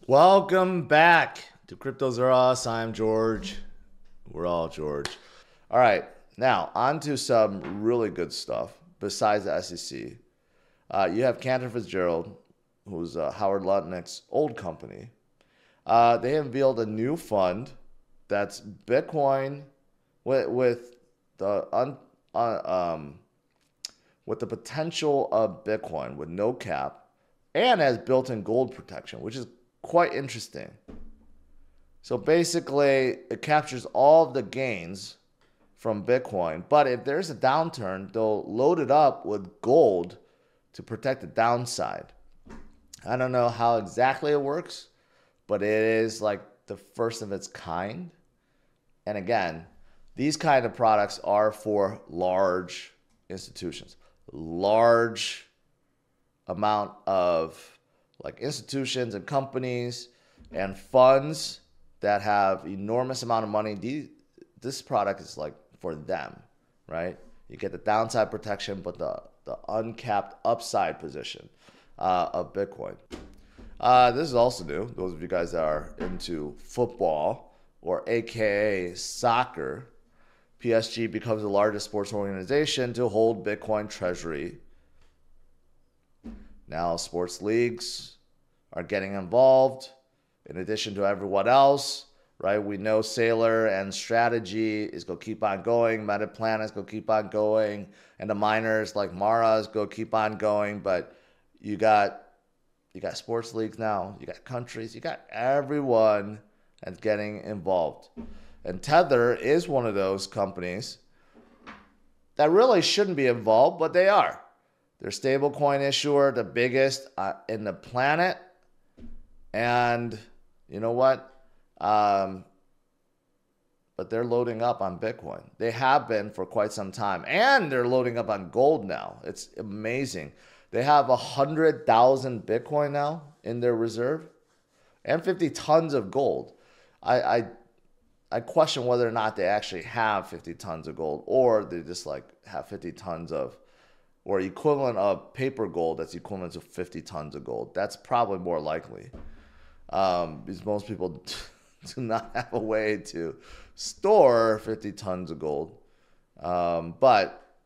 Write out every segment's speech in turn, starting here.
Welcome back to CryptosRUs. I'm George. We're all George. All right, now on to some really good stuff besides the SEC. You have Cantor Fitzgerald, who's Howard Lutnick's old company. They unveiled a new fund that's Bitcoin with the with the potential of Bitcoin with no cap and has built-in gold protection, which is quite interesting. So basically, it captures all of the gains from Bitcoin, but if there's a downturn, they'll load it up with gold to protect the downside. I don't know how exactly it works, but it is like the first of its kind. And again, these kind of products are for large institutions, large amount of like institutions and companies and funds that have enormous amount of money. This product is like for them, right? You get the downside protection, but the uncapped upside position of Bitcoin. This is also new. Those of you guys that are into football or AKA soccer, PSG becomes the largest sports organization to hold Bitcoin treasury. Now sports leagues are getting involved in addition to everyone else, right? We know Sailor and Strategy is going to keep on going. Metaplanet is going to keep on going. And the miners like Mara is going to keep on going. But you got sports leagues now. You got countries. You got everyone that's getting involved. And Tether is one of those companies that really shouldn't be involved, but they are. They're stablecoin issuer, the biggest in the planet. And you know what? But they're loading up on Bitcoin. They have been for quite some time. And they're loading up on gold now. It's amazing. They have 100,000 Bitcoin now in their reserve and 50 tons of gold. I question whether or not they actually have 50 tons of gold or they just like have 50 tons of or equivalent of paper gold that's equivalent to 50 tons of gold. That's probably more likely because most people do not have a way to store 50 tons of gold. But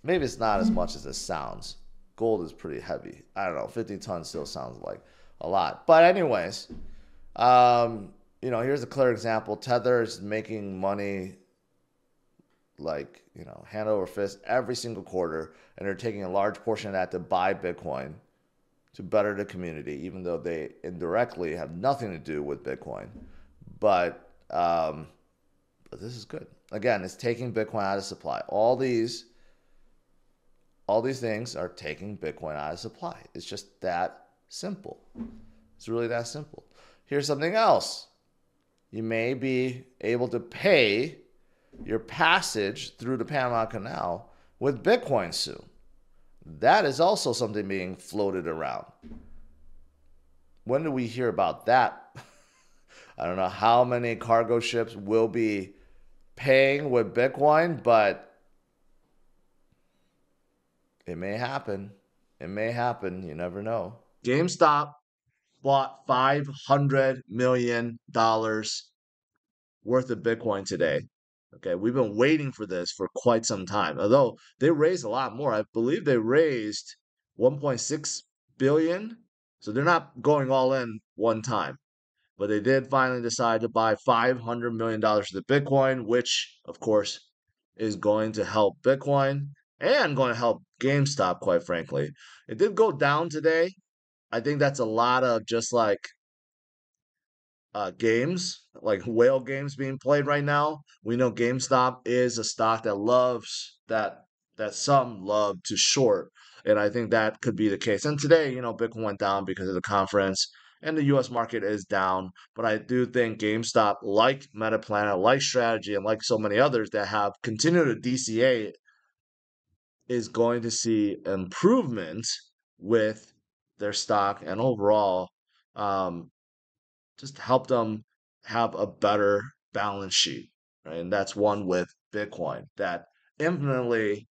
maybe it's not as much as it sounds. Gold is pretty heavy. I don't know. 50 tons still sounds like a lot. But anyways, here's a clear example. Tether is making money like, hand over fist every single quarter, and they're taking a large portion of that to buy Bitcoin to better the community, even though they indirectly have nothing to do with Bitcoin. But this is good. Again, it's taking Bitcoin out of supply. All these things are taking Bitcoin out of supply. It's just that simple. It's really that simple. Here's something else. You may be able to pay your passage through the Panama Canal with Bitcoin soon. That is also something being floated around. When do we hear about that? I don't know how many cargo ships will be paying with Bitcoin, but it may happen. It may happen. You never know. GameStop bought $500 million worth of Bitcoin today. Okay, we've been waiting for this for quite some time. Although they raised a lot more. I believe they raised 1.6 billion. So they're not going all in one time. But they did finally decide to buy $500 million worth of Bitcoin, which of course is going to help Bitcoin and going to help GameStop, quite frankly. It did go down today. I think that's a lot of just like games, like whale games being played right now. We know GameStop is a stock that loves that some love to short, and I think that could be the case. And today, Bitcoin went down because of the conference, and the U.S. market is down. But I do think GameStop, like Metaplanet, like Strategy, and like so many others that have continued to DCA, is going to see improvement with their stock and overall. Just help them have a better balance sheet, right? And that's one with Bitcoin that infinitely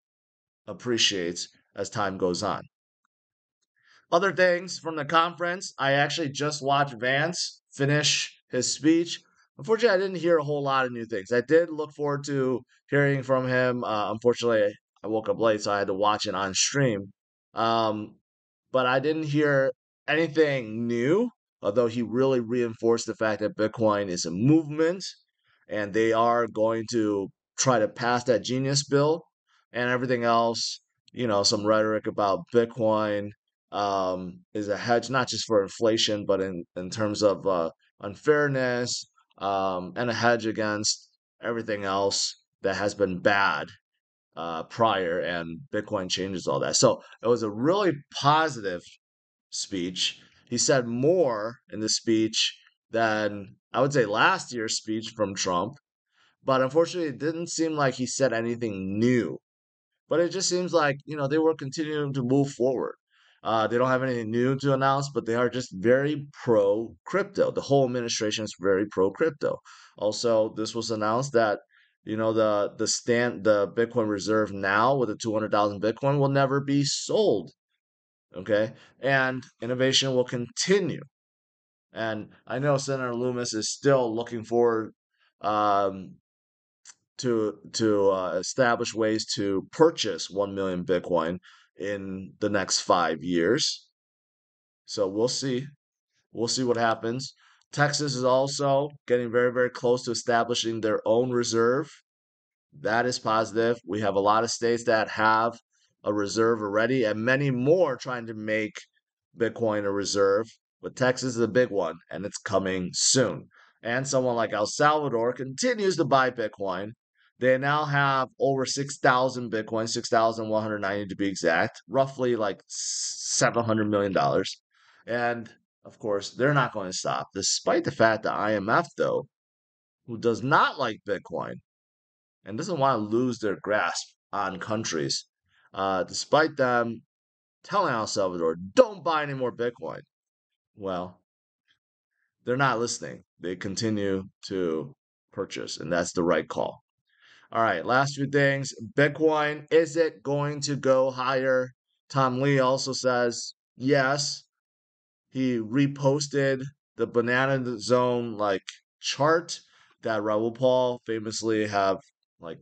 appreciates as time goes on. Other things from the conference, I actually just watched Vance finish his speech. Unfortunately, I didn't hear a whole lot of new things. I did look forward to hearing from him. Unfortunately, I woke up late, so I had to watch it on stream. Um, but I didn't hear anything new, although he really reinforced the fact that Bitcoin is a movement and they are going to try to pass that genius bill and everything else. Some rhetoric about Bitcoin is a hedge not just for inflation, but in terms of unfairness, and a hedge against everything else that has been bad prior, and Bitcoin changes all that. So it was a really positive speech. He said more in the speech than I would say last year's speech from Trump, but unfortunately, it didn't seem like he said anything new. But it just seems like, they were continuing to move forward. They don't have anything new to announce, but they are just very pro crypto. The whole administration is very pro crypto. Also, this was announced that, the Bitcoin reserve now with the 200,000 Bitcoin will never be sold. Okay. And innovation will continue. And I know Senator Loomis is still looking forward um, to establish ways to purchase 1 million Bitcoin in the next 5 years. So we'll see. We'll see what happens. Texas is also getting very, very close to establishing their own reserve. That is positive. We have a lot of states that have a reserve already, and many more trying to make Bitcoin a reserve. But Texas is a big one, and it's coming soon. And someone like El Salvador continues to buy Bitcoin. They now have over 6,000 Bitcoin, 6,190 to be exact, roughly like $700 million. And of course, they're not going to stop, despite the fact that IMF, though, who does not like Bitcoin, and doesn't want to lose their grasp on countries, despite them telling El Salvador, don't buy any more Bitcoin. Well, they're not listening. They continue to purchase, and that's the right call. All right, last few things. Bitcoin, is it going to go higher? Tom Lee also says yes. He reposted the banana zone chart that Raul Paul famously have like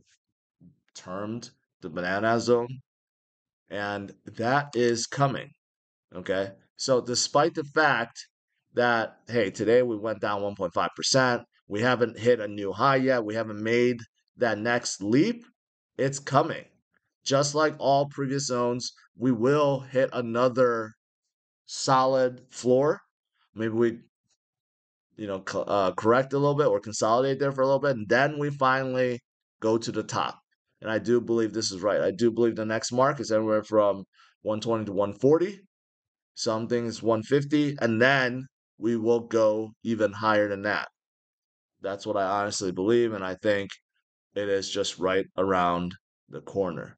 termed the banana zone, and that is coming. Okay. So, despite the fact that, hey, today we went down 1.5%, we haven't hit a new high yet, we haven't made that next leap, it's coming. Just like all previous zones, we will hit another solid floor. Maybe we correct a little bit or consolidate there for a little bit, and then we finally go to the top. And I do believe this is right. I do believe the next mark is anywhere from 120 to 140. Some things 150, and then we will go even higher than that. That's what I honestly believe, and I think it is just right around the corner.